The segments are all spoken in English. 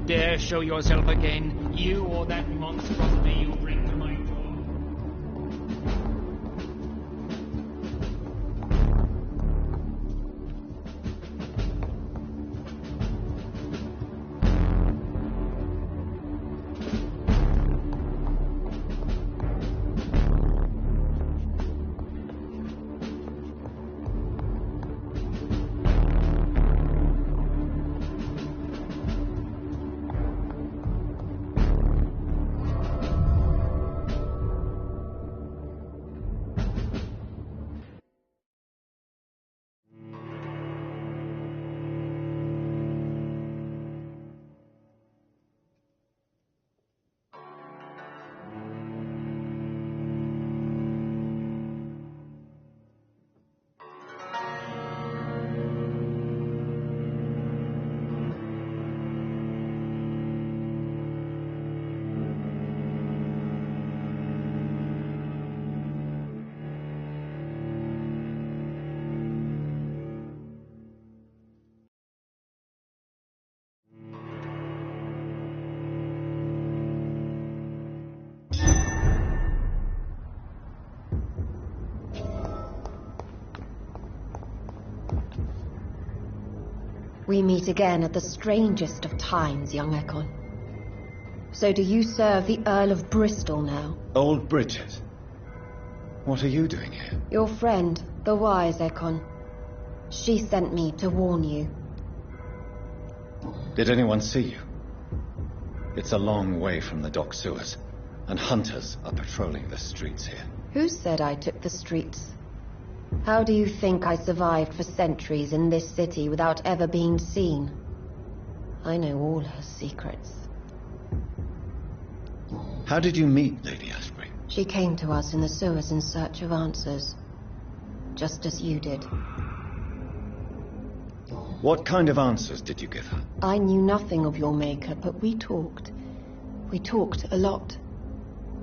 dare show yourself again, you or that monstrosity you bring to my door. We meet again at the strangest of times, young Ekon. So do you serve the Earl of Bristol now? Old Bridget. What are you doing here? Your friend, the wise Ekon. She sent me to warn you. Did anyone see you? It's a long way from the dock sewers, and hunters are patrolling the streets here. Who said I took the streets? How do you think I survived for centuries in this city without ever being seen? I know all her secrets. How did you meet Lady Ashbury? She came to us in the sewers in search of answers. Just as you did. What kind of answers did you give her? I knew nothing of your maker, but we talked. We talked a lot.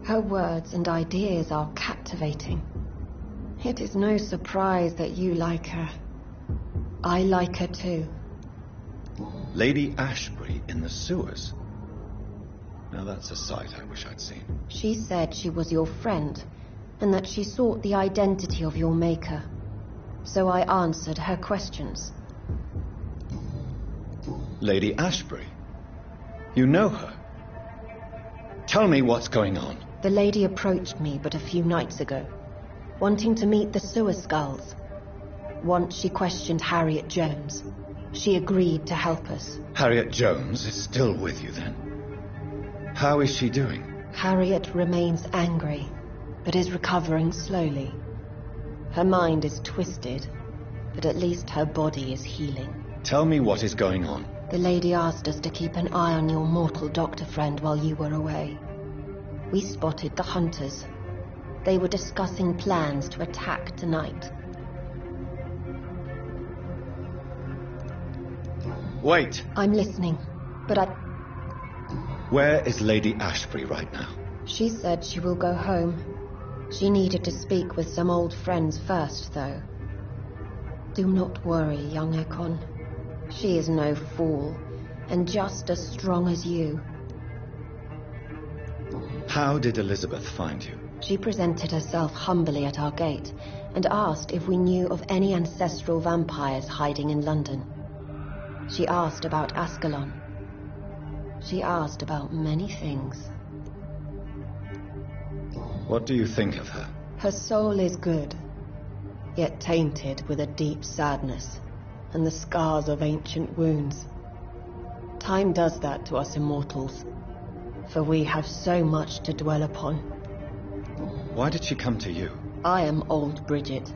Her words and ideas are captivating. It is no surprise that you like her. I like her too. Lady Ashbury in the sewers? Now that's a sight I wish I'd seen. She said she was your friend, and that she sought the identity of your maker. So I answered her questions. Lady Ashbury? You know her? Tell me what's going on. The lady approached me but a few nights ago, wanting to meet the sewer skulls. Once she questioned Harriet Jones. She agreed to help us. Harriet Jones is still with you then? How is she doing? Harriet remains angry, but is recovering slowly. Her mind is twisted, but at least her body is healing. Tell me what is going on. The lady asked us to keep an eye on your mortal doctor friend while you were away. We spotted the hunters. They were discussing plans to attack tonight. Wait! I'm listening, but Where is Lady Ashbury right now? She said she will go home. She needed to speak with some old friends first, though. Do not worry, young Ekon. She is no fool, and just as strong as you. How did Elizabeth find you? She presented herself humbly at our gate and asked if we knew of any ancestral vampires hiding in London. She asked about Ascalon. She asked about many things. What do you think of her? Her soul is good, yet tainted with a deep sadness and the scars of ancient wounds. Time does that to us immortals, for we have so much to dwell upon. Why did she come to you? I am old Bridget,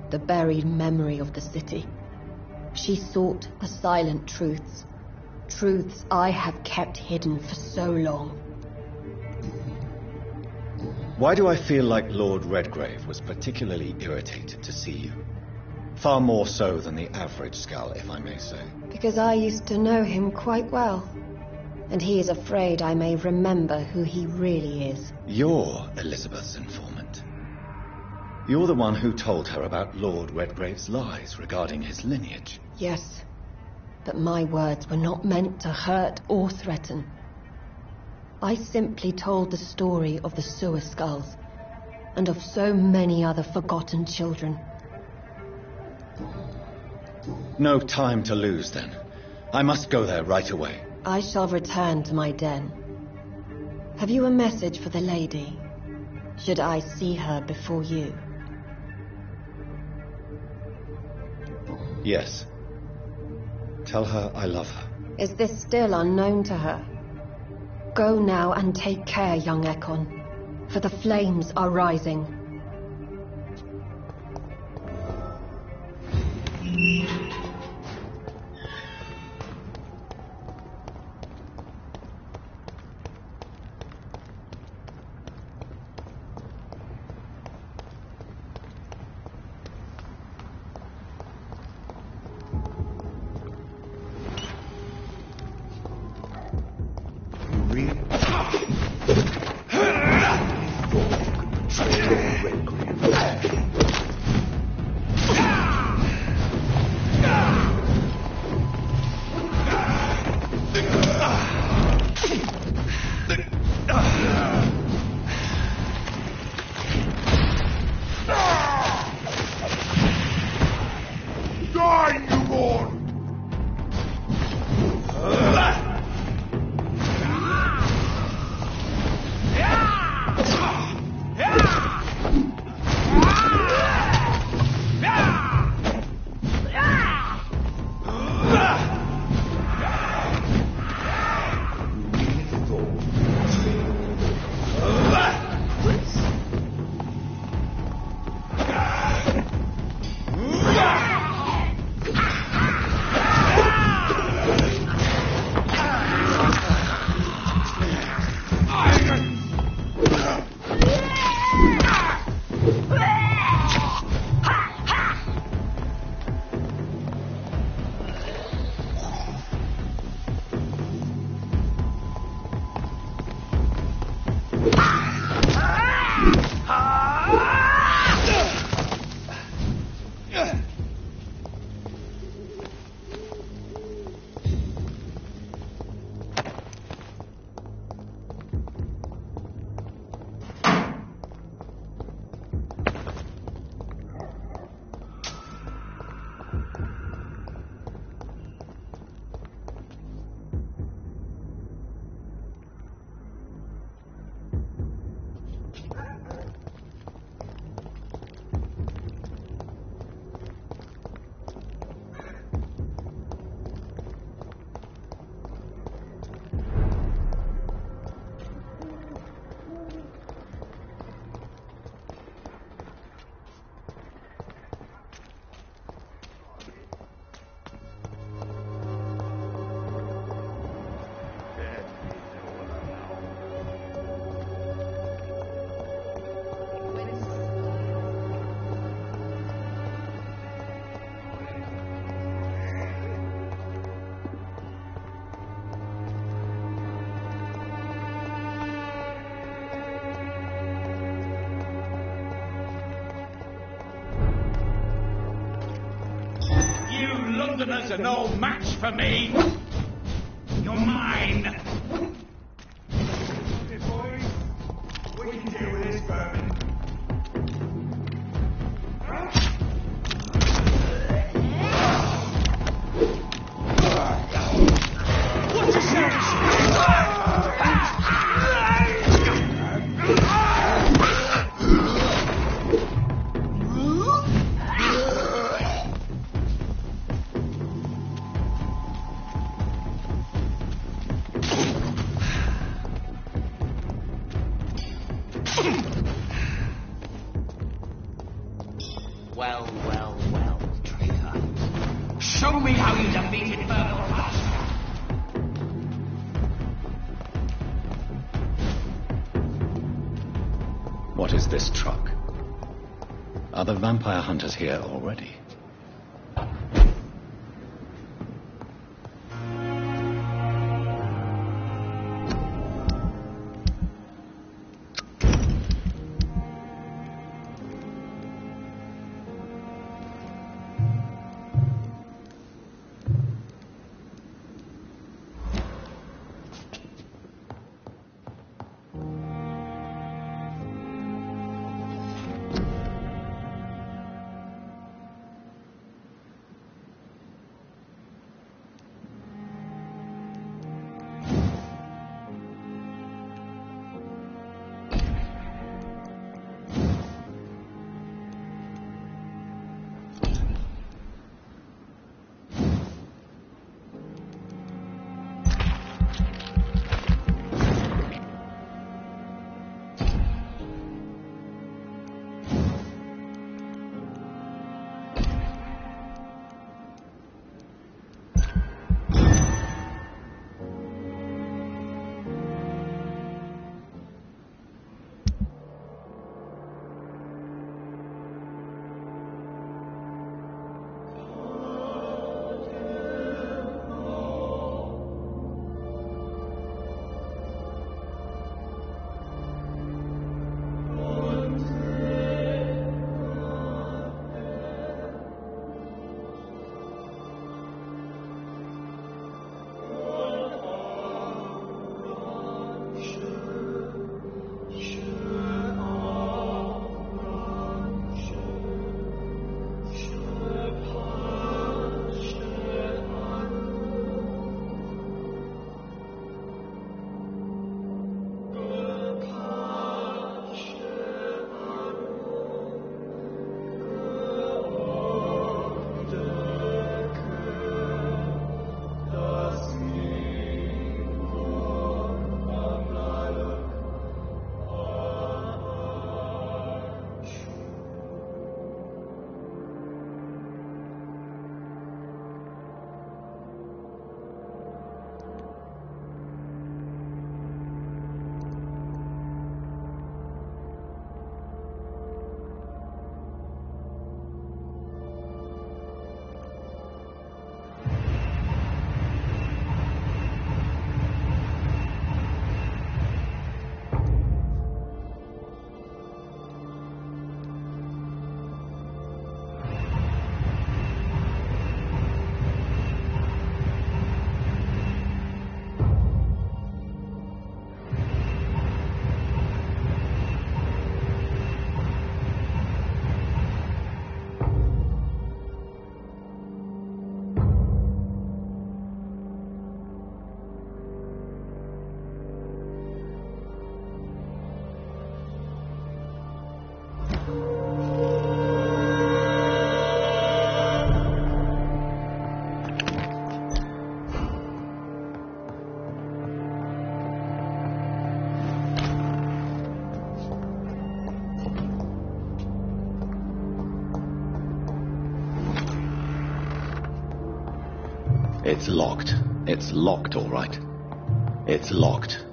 the buried memory of the city. She sought the silent truths, truths I have kept hidden for so long. Why do I feel like Lord Redgrave was particularly irritated to see you? Far more so than the average Skull, if I may say. Because I used to know him quite well, and he is afraid I may remember who he really is. You're Elizabeth's informant. You're the one who told her about Lord Redgrave's lies regarding his lineage. Yes, But my words were not meant to hurt or threaten. I simply told the story of the sewer skulls, and of so many other forgotten children. No time to lose, then. I must go there right away. I shall return to my den. Have you a message for the lady? Should I see her before you? Yes. Tell her I love her. Is this still unknown to her? Go now and take care, young Ekon, for the flames are rising. Londoners are no match for me. You're mine. Hey, boys. We can deal with this vermin. What a Well, traitor. Show me how you defeated Vampyr. What is this truck? Are the vampire hunters here already? It's locked. It's locked, all right. It's locked.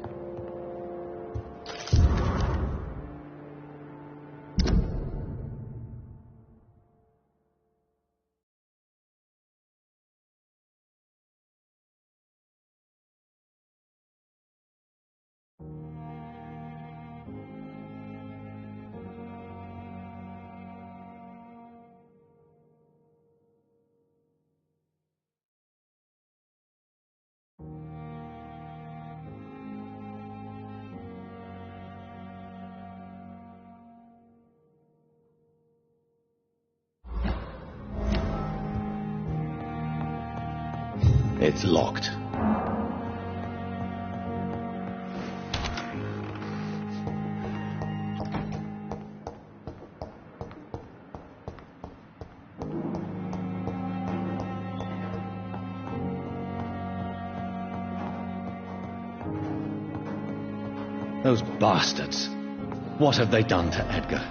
It's locked. Those bastards. What have they done to Edgar?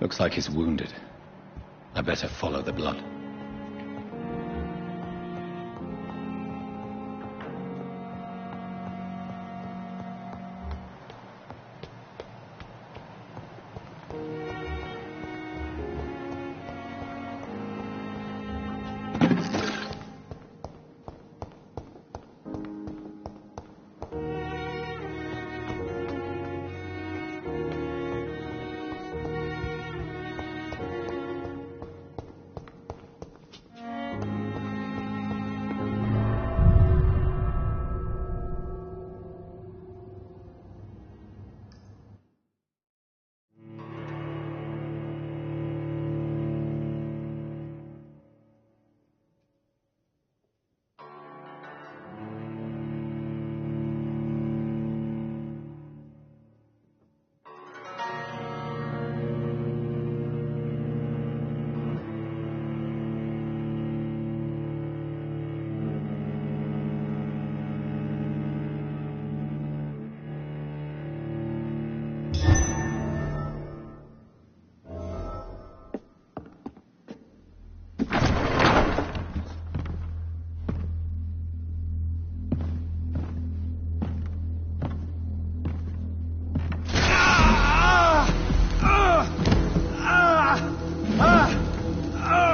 Looks like he's wounded. I better follow the blood.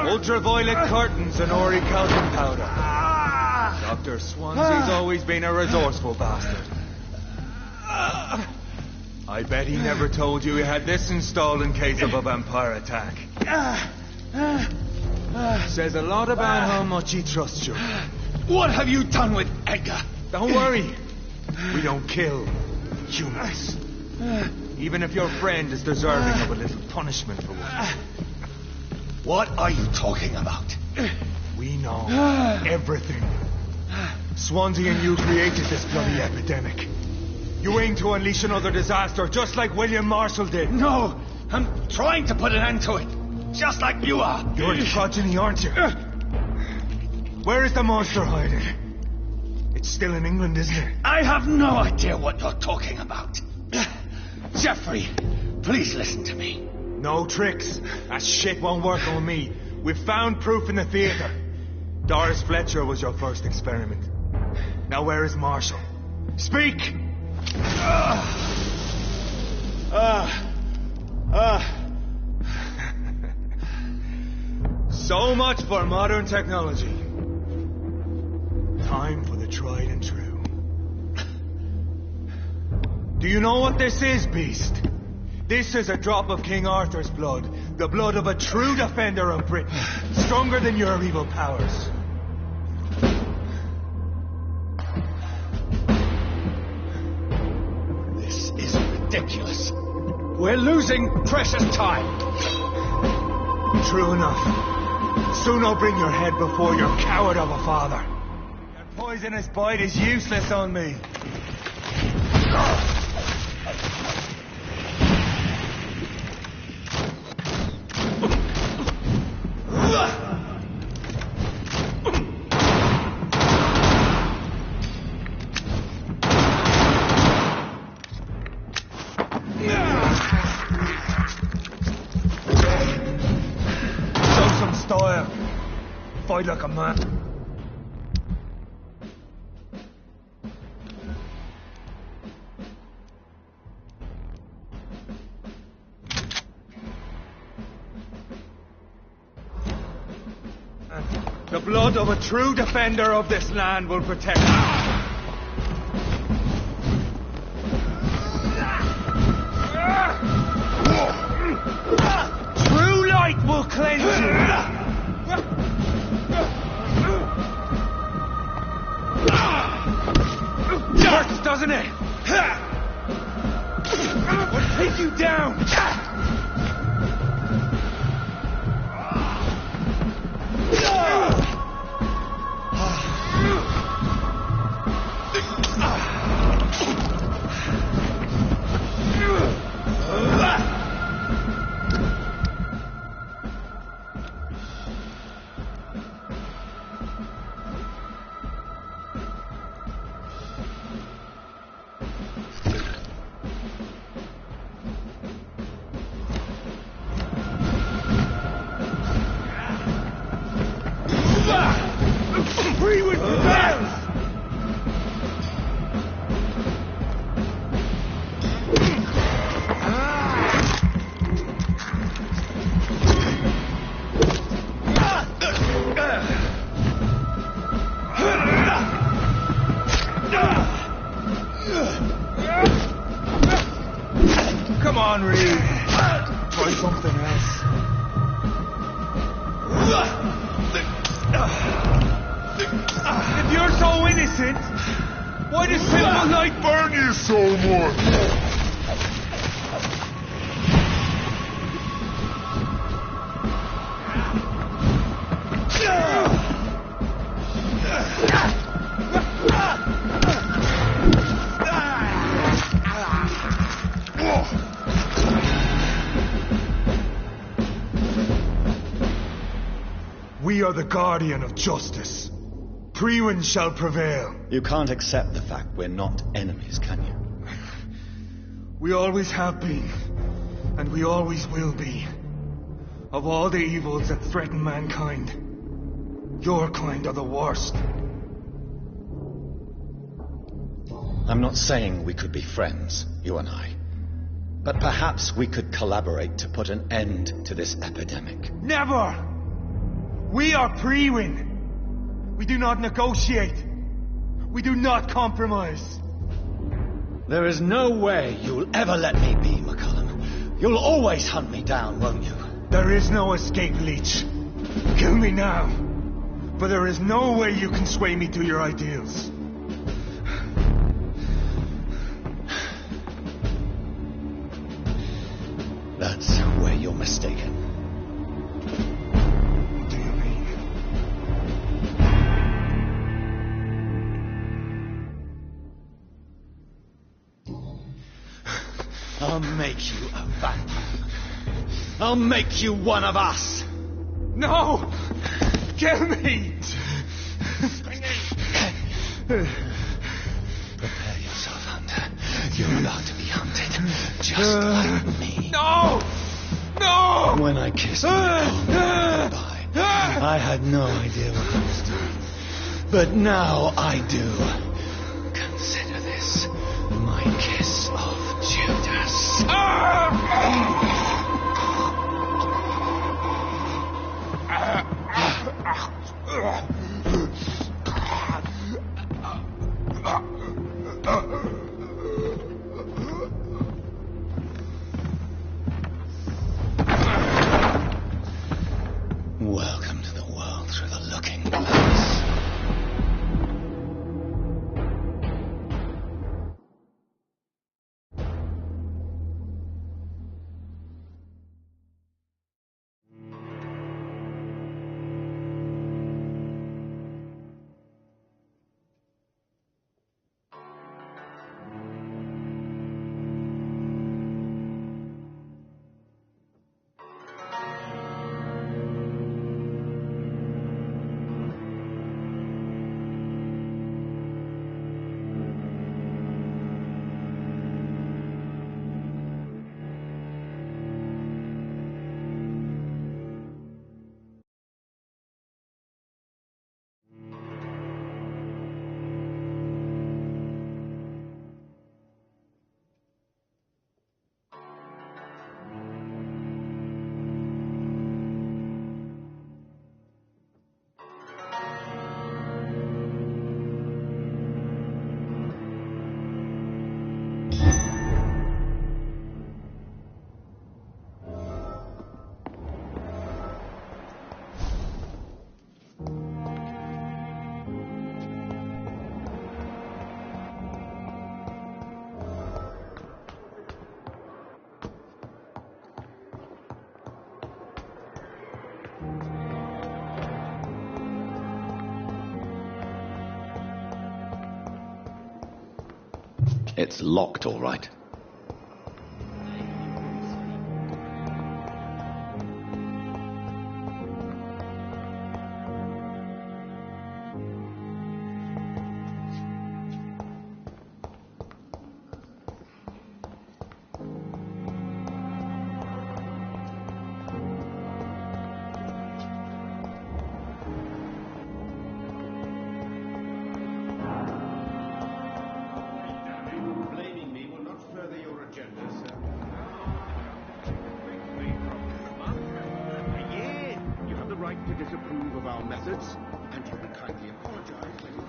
Ultraviolet curtains and Ori calcium powder. Dr. Swansea's always been a resourceful bastard. I bet he never told you he had this installed in case of a vampire attack. Says a lot about how much he trusts you. What have you done with Edgar? Don't worry. We don't kill humans. Even if your friend is deserving of a little punishment for once. What are you talking about? We know everything. Swansea and you created this bloody epidemic. You aim to unleash another disaster, just like William Marshall did. No, I'm trying to put an end to it. Just like you are. You're the progeny, aren't you? Where is the monster hiding? It's still in England, isn't it? I have no idea what you're talking about. Jeffrey, please listen to me. No tricks. That shit won't work on me. We've found proof in the theater. Doris Fletcher was your first experiment. Now where is Marshall? Speak! So much for modern technology. Time for the tried and true. Do you know what this is, Beast? This is a drop of King Arthur's blood. The blood of a true defender of Britain. Stronger than your evil powers. This is ridiculous. We're losing precious time. True enough. Soon I'll bring your head before your coward of a father. Your poisonous bite is useless on me. Fight like a man. The blood of a true defender of this land will protect us. True light will cleanse you. Hurts, doesn't it? We'll take you down. Come on, Reed. Try something else. If you're so innocent, why does simple light burn you so much? We are the guardian of justice. Priwen shall prevail. You can't accept the fact we're not enemies, can you? We always have been, and we always will be. Of all the evils that threaten mankind, your kind are the worst. I'm not saying we could be friends, you and I. But perhaps we could collaborate to put an end to this epidemic. Never! We are Priwen. We do not negotiate. We do not compromise. There is no way you'll ever let me be, McCullum. You'll always hunt me down, won't you? There is no escape, Leech. Kill me now. But there is no way you can sway me to your ideals. That's where you're mistaken. What do you mean? I'll make you a vampire. I'll make you one of us. No! Kill me! Prepare yourself, Hunter. You're about to be hunted, just like me. No! No! When I kissed my partner goodbye, I had no idea what I was doing. But now I do. Consider this my kiss of Judas. Welcome to the world through the looking glass. It's locked, all right. To disapprove of our methods, and you will kindly apologize when you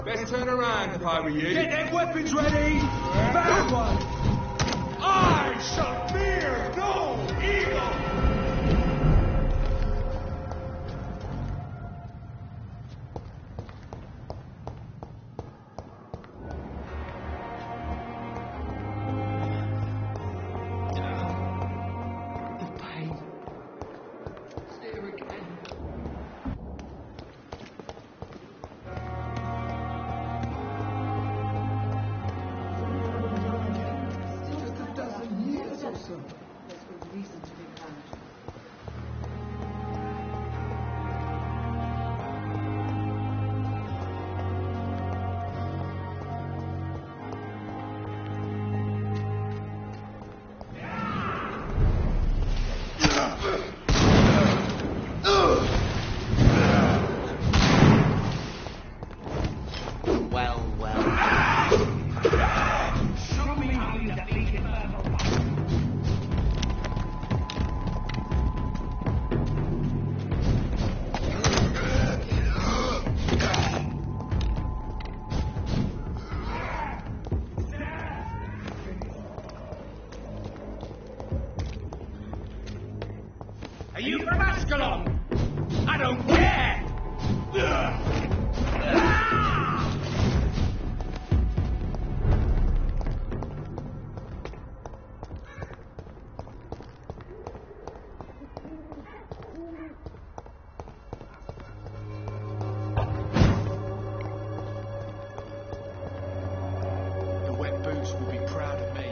Best turn around if I were you. Get their weapons ready! Bad one! I shall fear no evil! Are you from Ascalon? I don't care! The wet boots will be proud of me.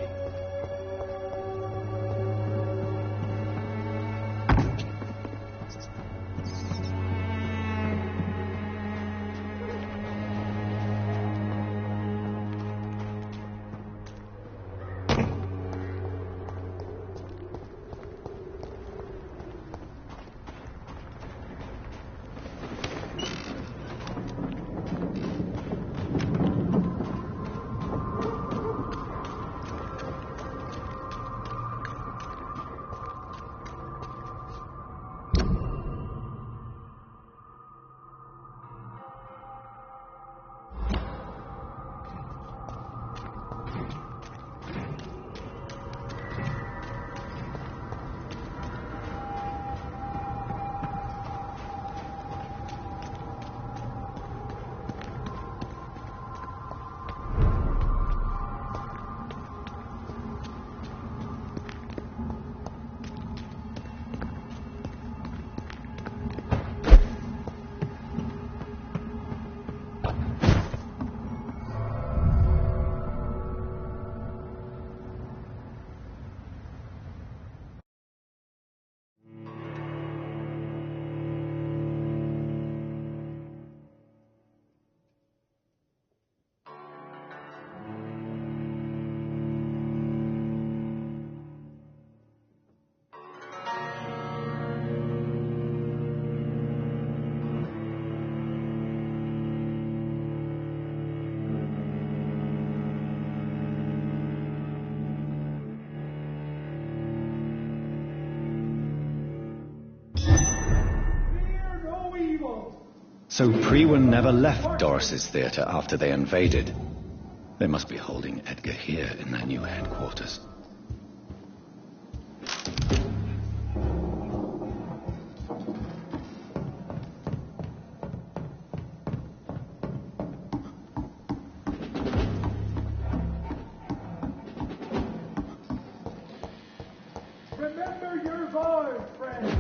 So p11 never left Doris's theater after they invaded. They must be holding Edgar here in their new headquarters. Remember your voice, friend.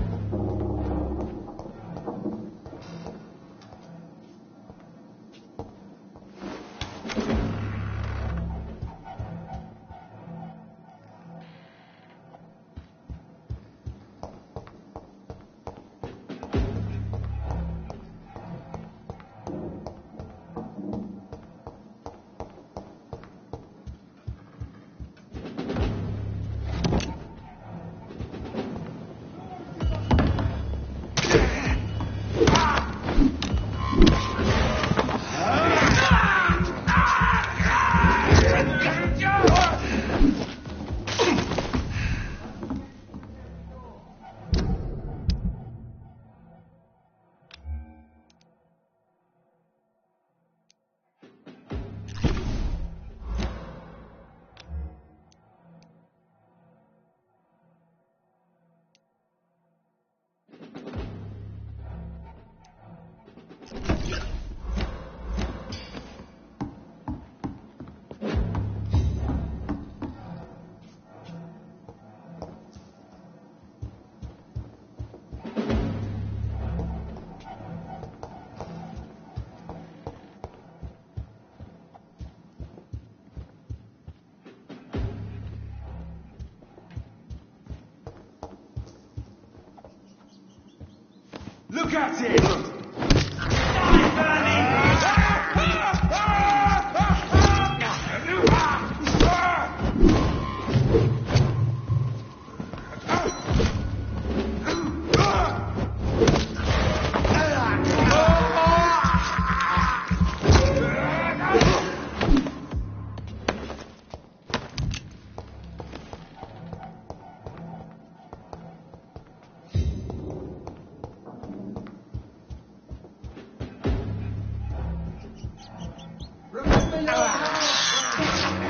Look at it!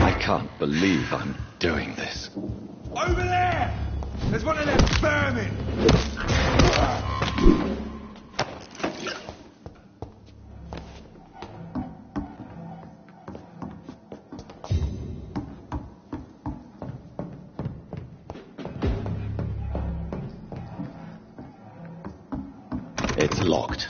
I can't believe I'm doing this. Over there! There's one of them vermin! It's locked.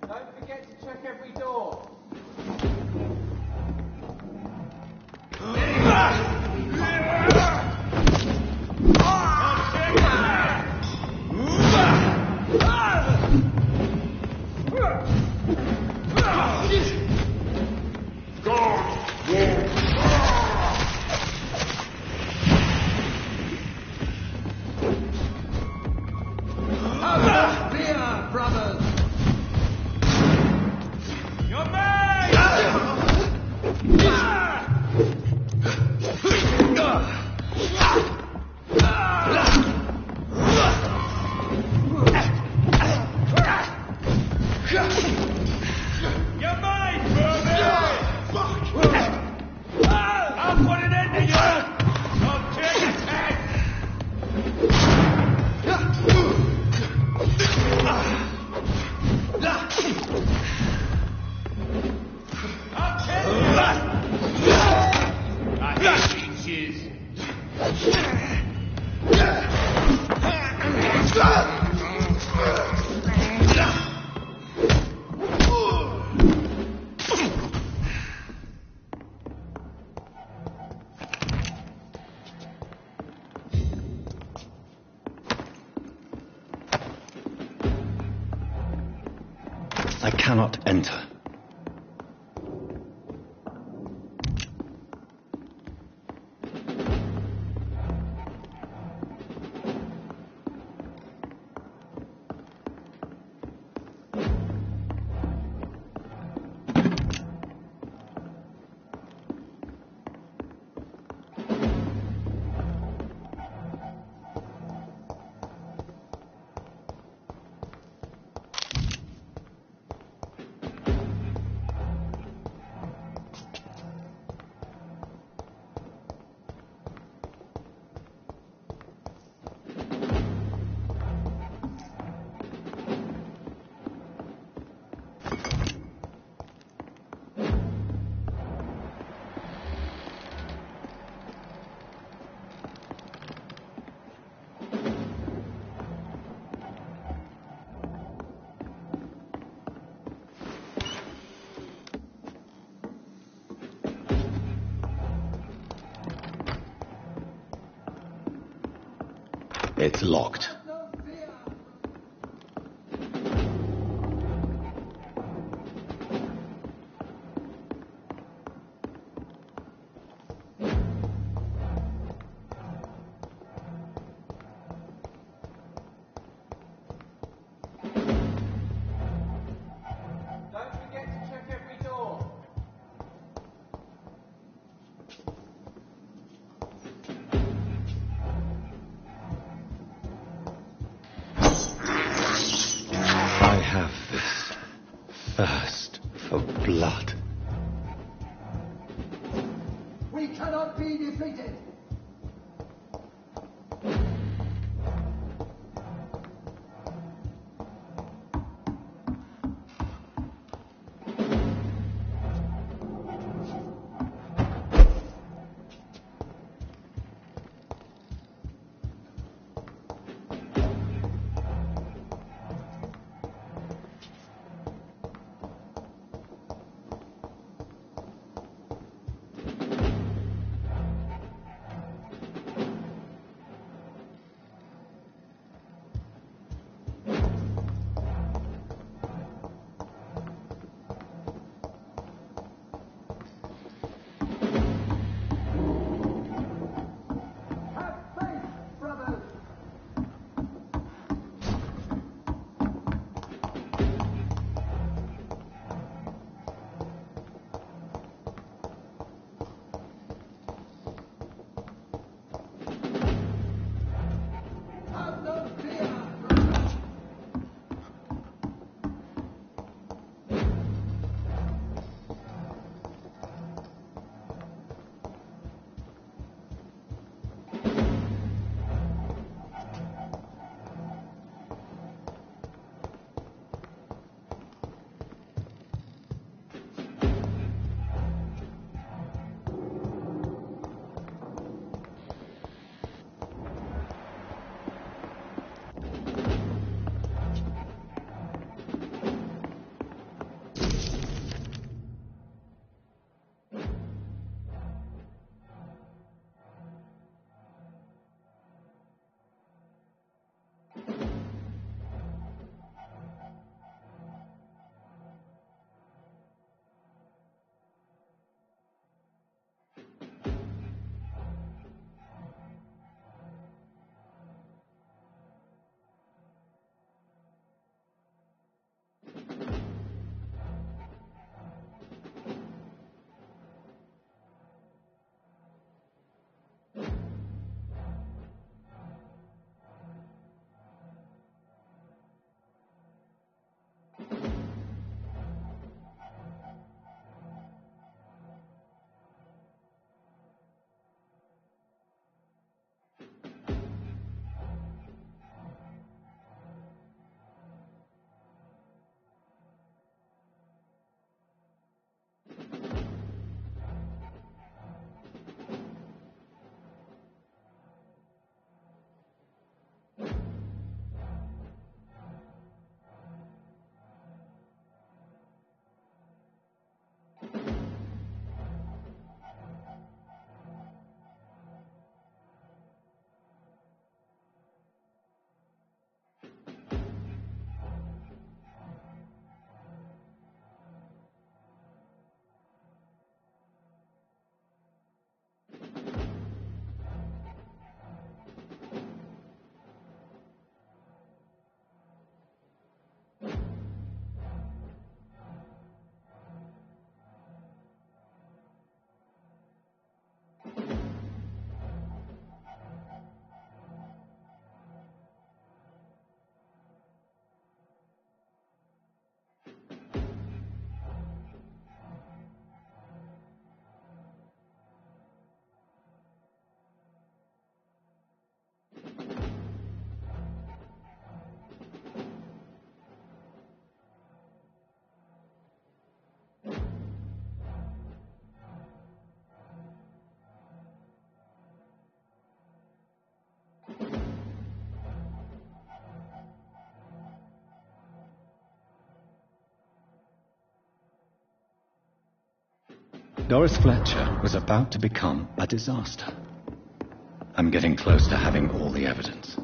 Don't forget to check every door. Brothers! Your man! Your man, I'll put it into you! I'll take his head! I'll kill you! I hate leeches. I cannot enter. It's locked. Don't forget to check every door. I have this thirst for blood. We cannot be defeated. Doris Fletcher was about to become a disaster. I'm getting close to having all the evidence.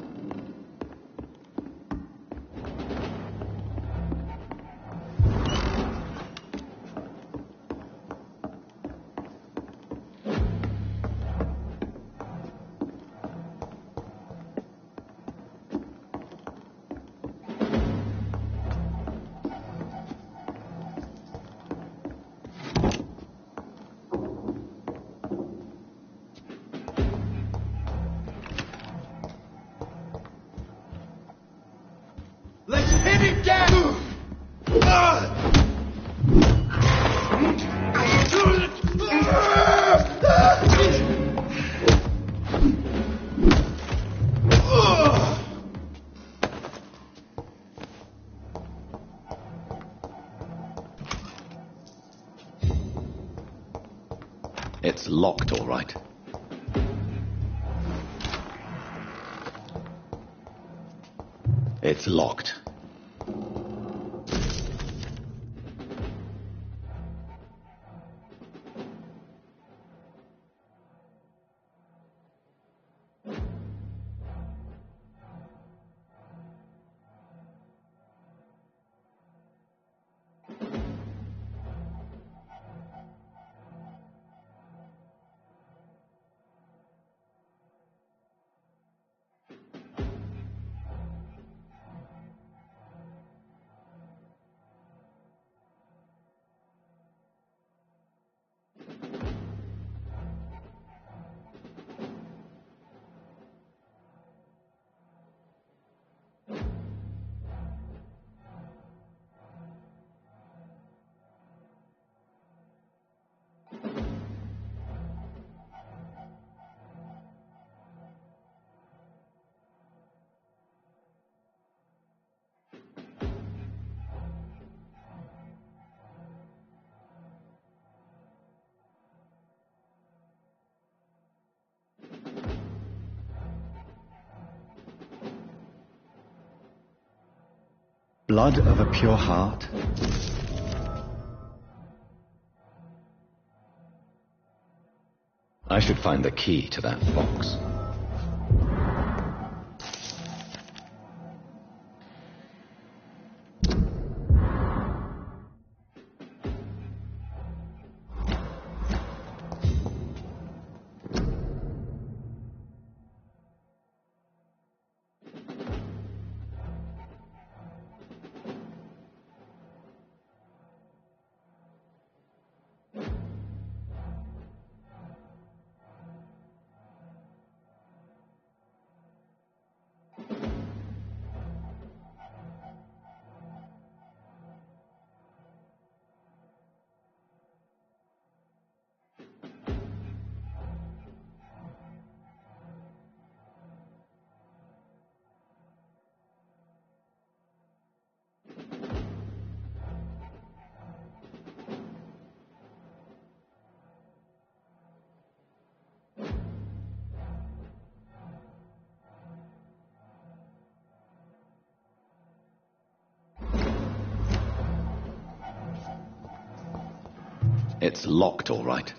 Hit it, Jack! It's locked, all right. It's locked. Blood of a pure heart? I should find the key to that box. It's locked, all right.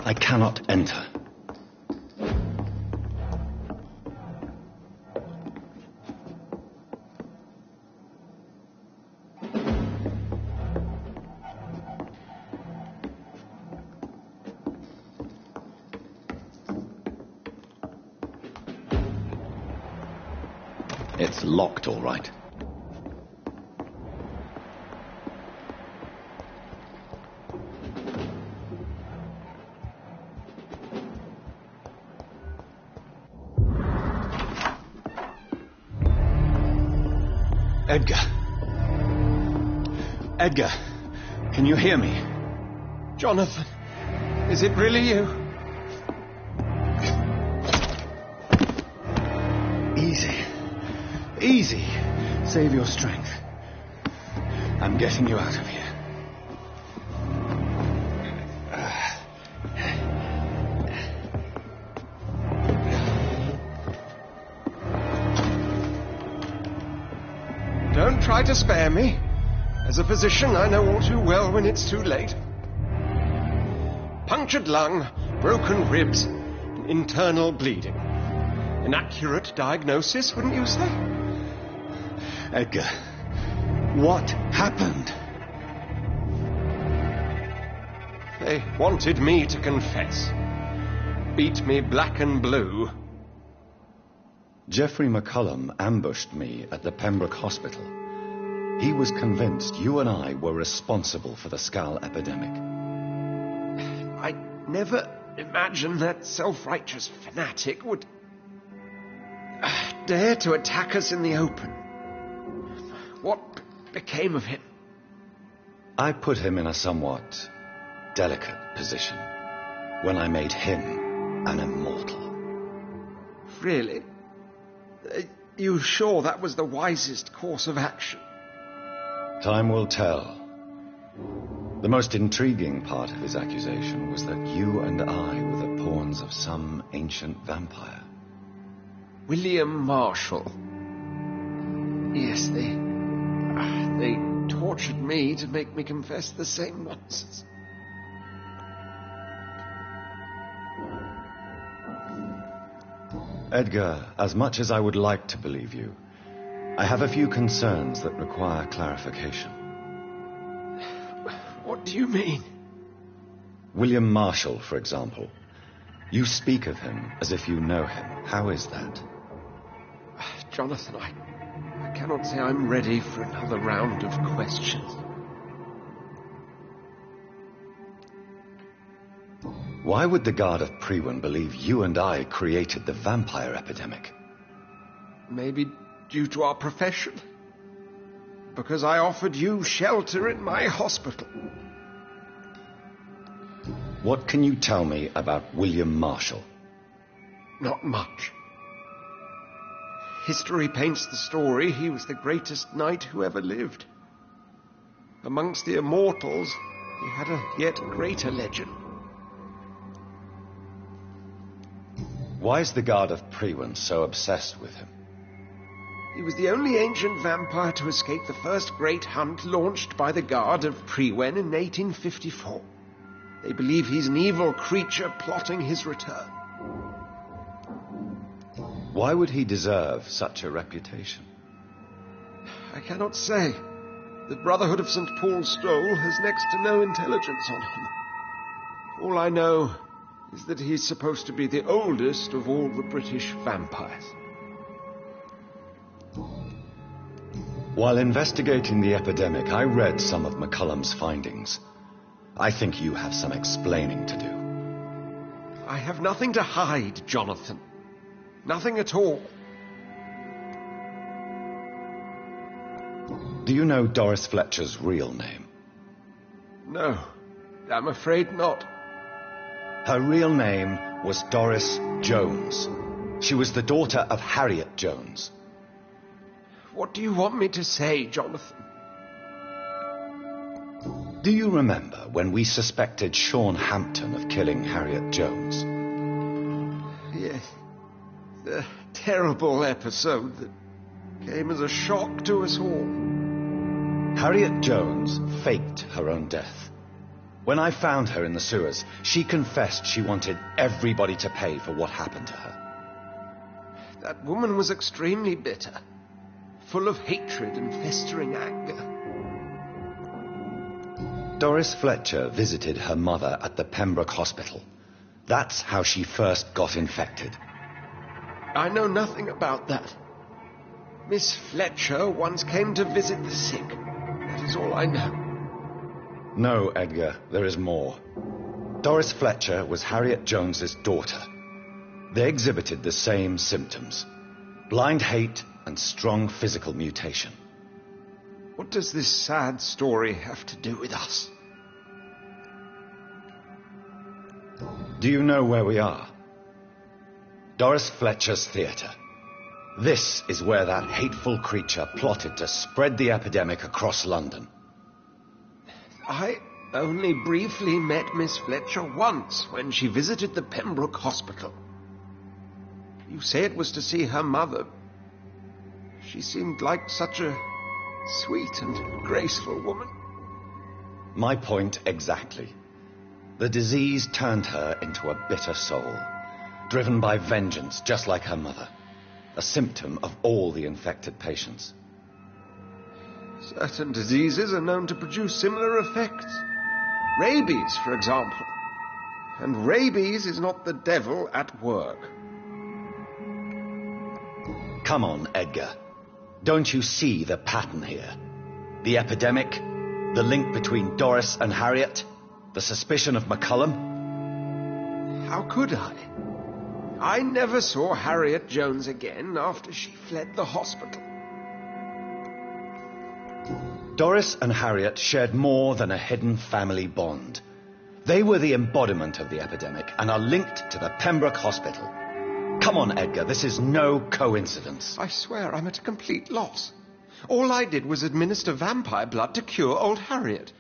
I cannot enter. It's locked, all right. Edgar. Edgar, can you hear me? Jonathan, is it really you? Easy. Easy. Save your strength. I'm getting you out of here. Don't try to spare me. As a physician, I know all too well when it's too late. Punctured lung, broken ribs, and internal bleeding. An accurate diagnosis, wouldn't you say? Edgar, what happened? They wanted me to confess. Beat me black and blue. Geoffrey McCullum ambushed me at the Pembroke Hospital. He was convinced you and I were responsible for the Skull epidemic. I never imagined that self-righteous fanatic would dare to attack us in the open. What became of him? I put him in a somewhat delicate position when I made him an immortal. Really? You sure that was the wisest course of action? Time will tell. The most intriguing part of his accusation was that you and I were the pawns of some ancient vampire. William Marshall. Yes, they tortured me to make me confess the same nonsense. Edgar, as much as I would like to believe you, I have a few concerns that require clarification. What do you mean? William Marshall, for example. You speak of him as if you know him. How is that? Jonathan, I cannot say I'm ready for another round of questions. Why would the Guard of p11 believe you and I created the vampire epidemic? Maybe due to our profession. Because I offered you shelter in my hospital. What can you tell me about William Marshall? Not much. History paints the story he was the greatest knight who ever lived. Amongst the immortals, he had a yet greater legend. Why is the Guard of p11 so obsessed with him? He was the only ancient vampire to escape the first great hunt launched by the Guard of p11 in 1854. They believe he's an evil creature plotting his return. Why would he deserve such a reputation? I cannot say. The Brotherhood of St. Paul's Stole has next to no intelligence on him. All I know is that he's supposed to be the oldest of all the British vampires. While investigating the epidemic, I read some of McCullum's findings. I think you have some explaining to do. I have nothing to hide, Jonathan. Nothing at all. Do you know Doris Fletcher's real name? No, I'm afraid not. Her real name was Doris Jones. She was the daughter of Harriet Jones. What do you want me to say, Jonathan? Do you remember when we suspected Sean Hampton of killing Harriet Jones? Yes. The terrible episode that came as a shock to us all. Harriet Jones faked her own death. When I found her in the sewers, she confessed she wanted everybody to pay for what happened to her. That woman was extremely bitter, full of hatred and festering anger. Doris Fletcher visited her mother at the Pembroke Hospital. That's how she first got infected. I know nothing about that. Miss Fletcher once came to visit the sick. That is all I know. No, Edgar, there is more. Doris Fletcher was Harriet Jones's daughter. They exhibited the same symptoms: blind hate and strong physical mutation. What does this sad story have to do with us? Do you know where we are? Doris Fletcher's theatre. This is where that hateful creature plotted to spread the epidemic across London. I only briefly met Miss Fletcher once when she visited the Pembroke Hospital. You say it was to see her mother. She seemed like such a sweet and graceful woman. My point exactly. The disease turned her into a bitter soul, driven by vengeance just like her mother, a symptom of all the infected patients. Certain diseases are known to produce similar effects. Rabies, for example. And rabies is not the devil at work. Come on, Edgar. Don't you see the pattern here? The epidemic, the link between Doris and Harriet, the suspicion of McCullum? How could I? I never saw Harriet Jones again after she fled the hospital. Doris and Harriet shared more than a hidden family bond. They were the embodiment of the epidemic and are linked to the Pembroke Hospital. Come on, Edgar, this is no coincidence. I swear I'm at a complete loss. All I did was administer vampire blood to cure old Harriet.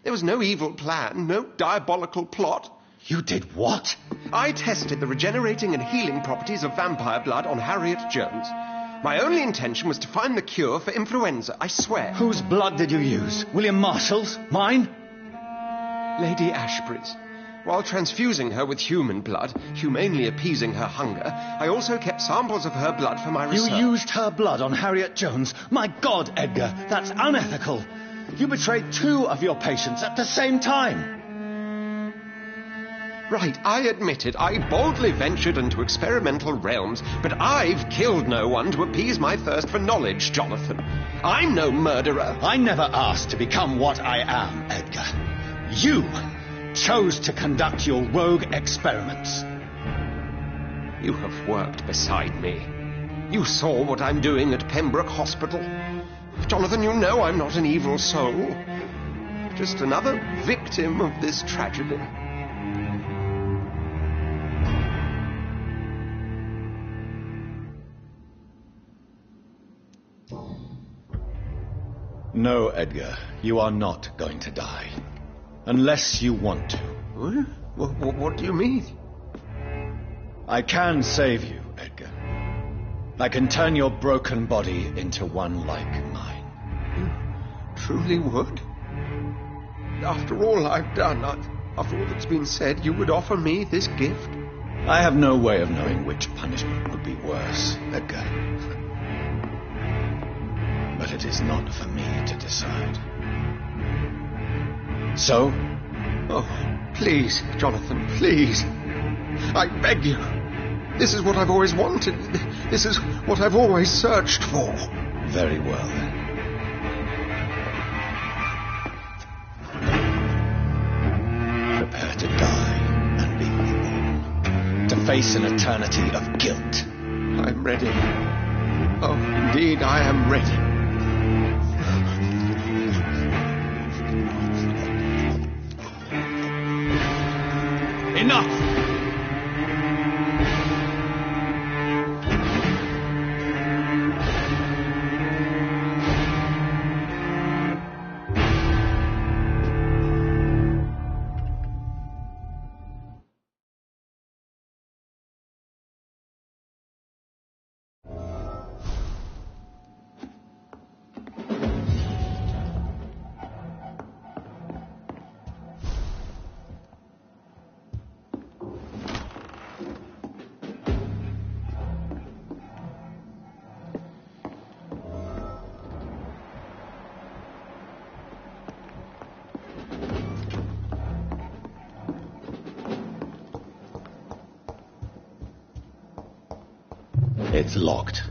There was no evil plan, no diabolical plot. You did what? I tested the regenerating and healing properties of vampire blood on Harriet Jones. My only intention was to find the cure for influenza, I swear. Whose blood did you use? William Marshall's? Mine? Lady Ashbury's. While transfusing her with human blood, humanely appeasing her hunger, I also kept samples of her blood for my research. You used her blood on Harriet Jones? My God, Edgar, that's unethical. You betrayed 2 of your patients at the same time. Right, I admit it. I boldly ventured into experimental realms, but I've killed no one to appease my thirst for knowledge, Jonathan. I'm no murderer. I never asked to become what I am, Edgar. You chose to conduct your rogue experiments. You have worked beside me. You saw what I'm doing at Pembroke Hospital. Jonathan, you know I'm not an evil soul. Just another victim of this tragedy. No, Edgar, you are not going to die. Unless you want to. What do you mean? I can save you, Edgar. I can turn your broken body into one like mine. You truly would? After all I've done, after all that's been said, you would offer me this gift? I have no way of knowing which punishment would be worse, Edgar. But it is not for me to decide. So? Oh, please, Jonathan, please. I beg you. This is what I've always wanted. This is what I've always searched for. Very well, then. Prepare to die and be reborn. To face an eternity of guilt. I'm ready. Oh, indeed, I am ready. Enough! It's locked.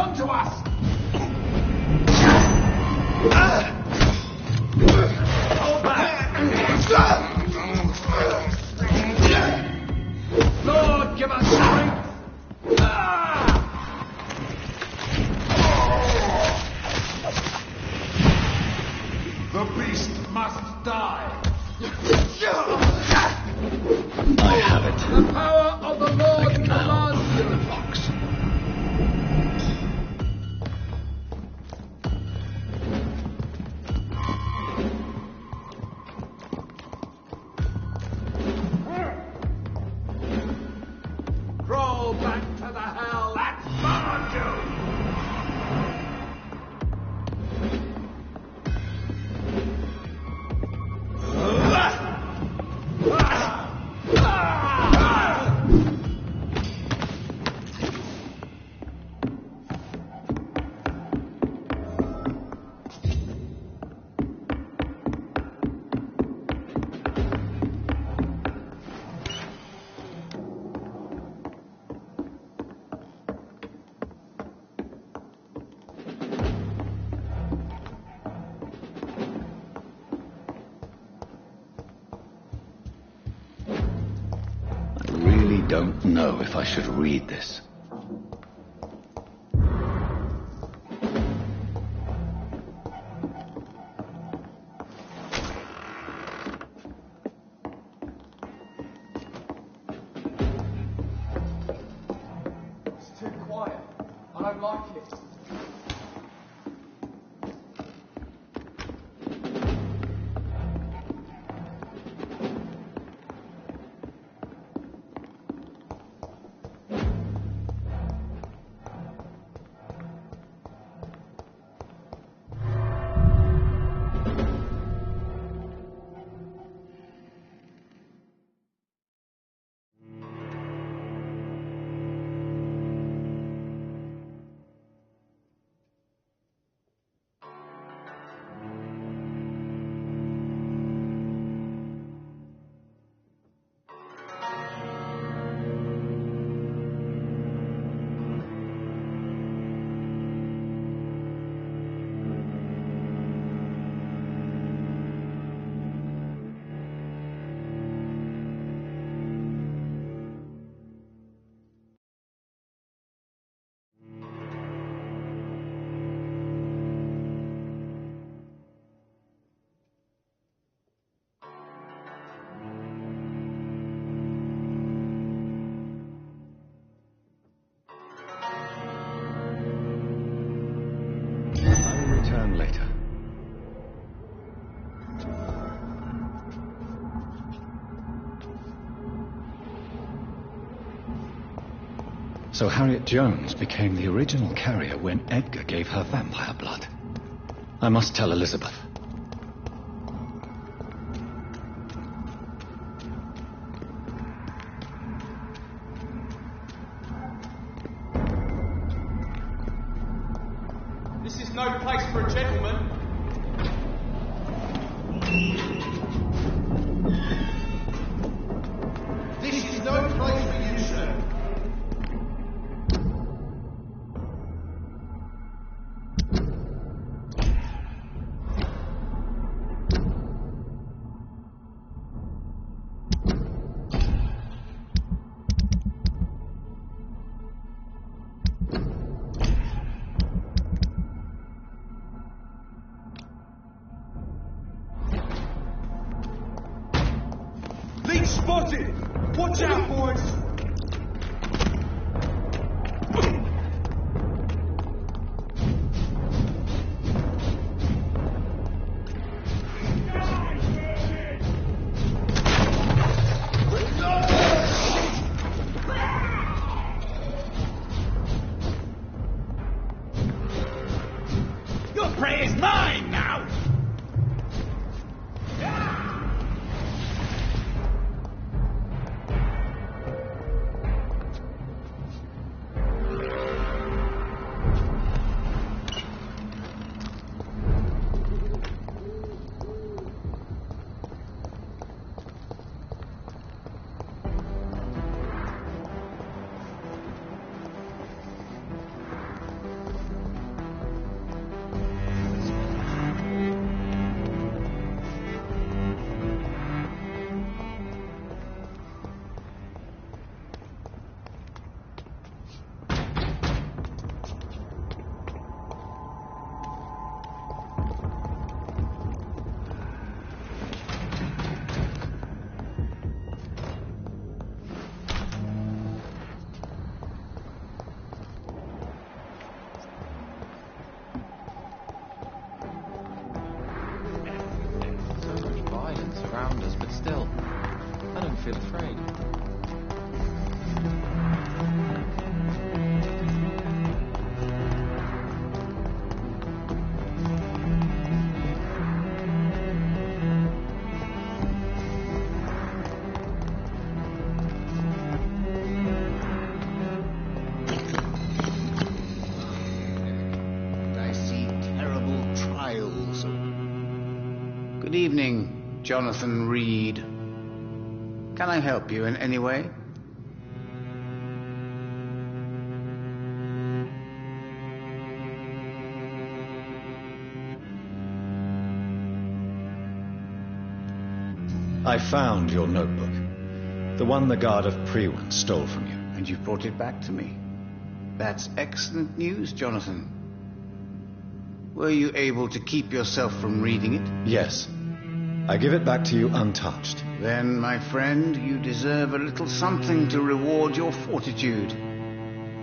come to us! Hold back! Lord, give us strength! The beast must die! I have it. The power of the Lord I can now commands open you! the box. Crawl back to the hell that followed you! I don't know if I should read this. It's too quiet. I don't like it. I'll return later. So Harriet Jones became the original carrier when Edgar gave her vampire blood. I must tell Elizabeth. This is no place for a gentleman. This is no place for you, sir. Leech spotted! Watch out, boys! Your prey is mine now! around us, but still, I don't feel afraid. Good evening, Jonathan Reed. Can I help you in any way? I found your notebook. The one the guard of p11 stole from you. And you brought it back to me. That's excellent news, Jonathan. Were you able to keep yourself from reading it? Yes. I give it back to you untouched. Then, my friend, you deserve a little something to reward your fortitude.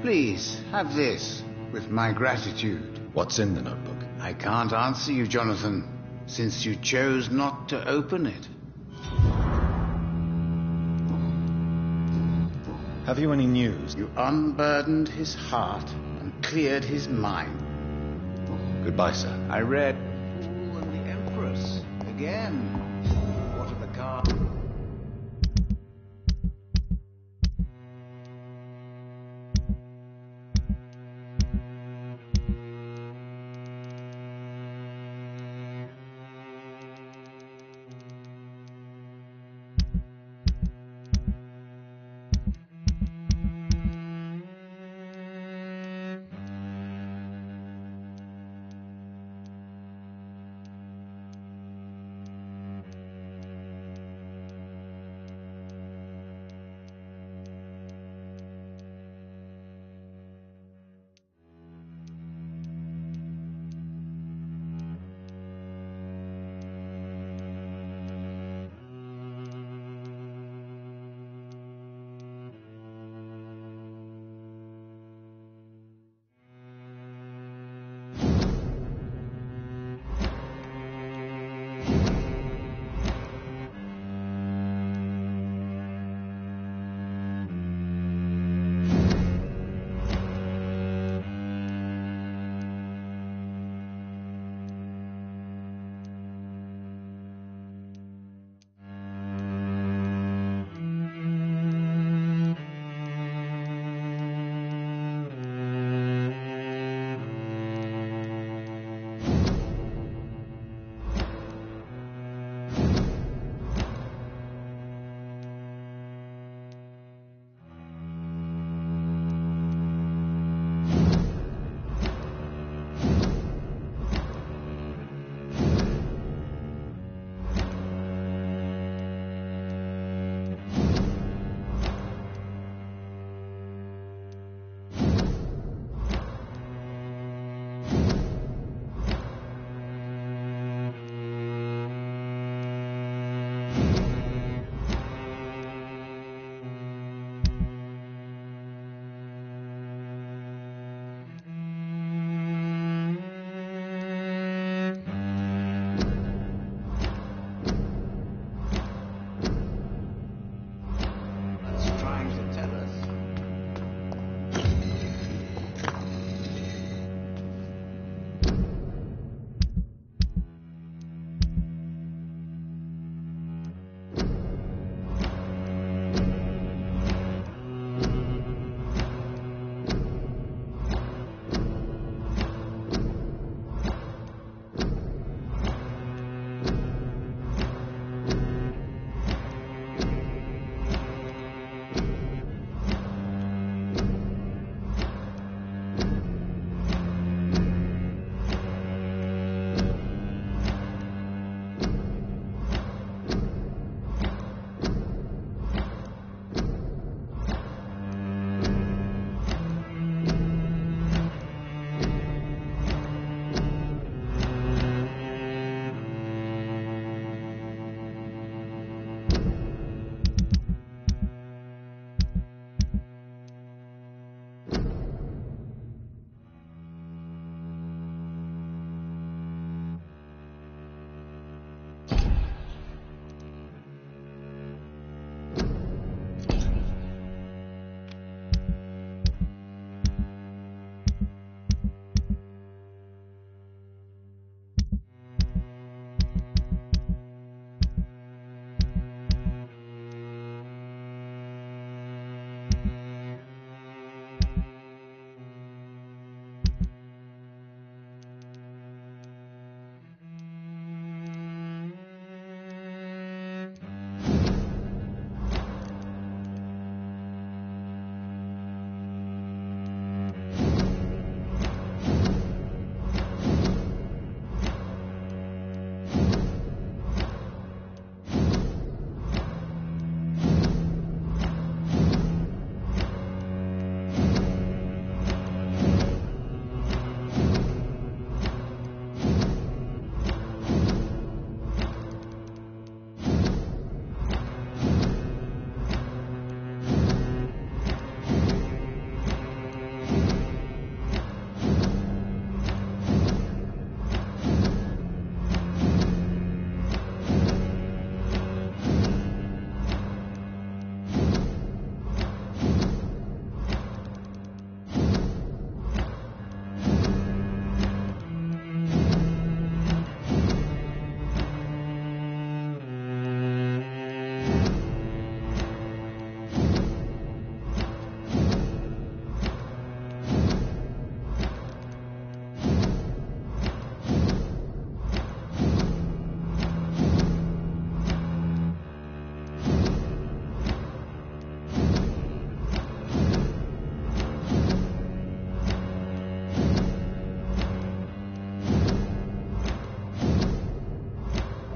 Please, have this, with my gratitude. What's in the notebook? I can't answer you, Jonathan, since you chose not to open it. Have you any news? You unburdened his heart and cleared his mind. Goodbye, sir. I read Fool and the Empress again. What are the cards?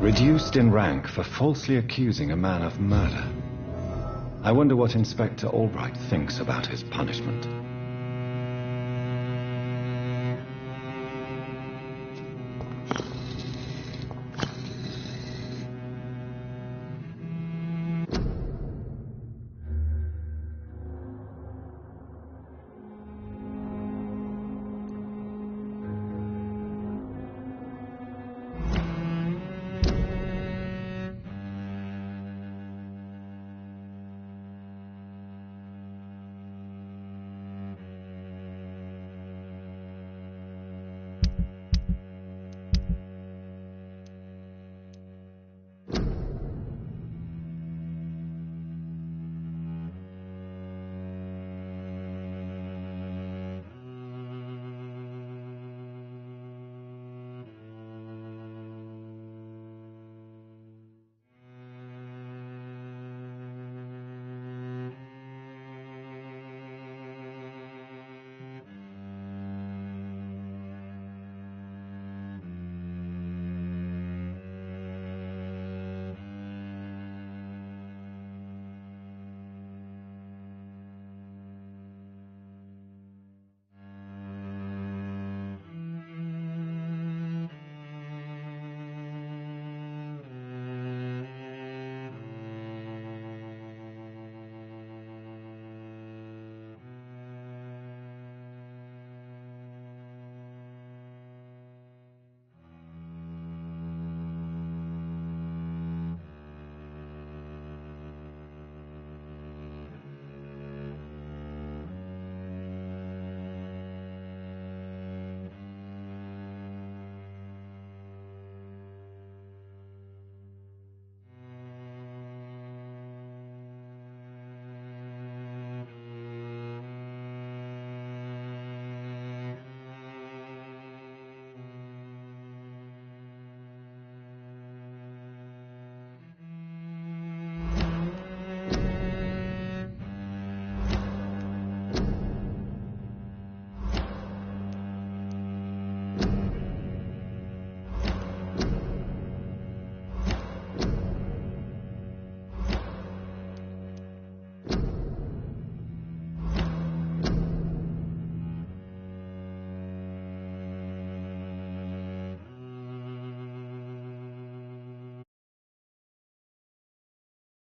Reduced in rank for falsely accusing a man of murder. I wonder what Inspector Albright thinks about his punishment.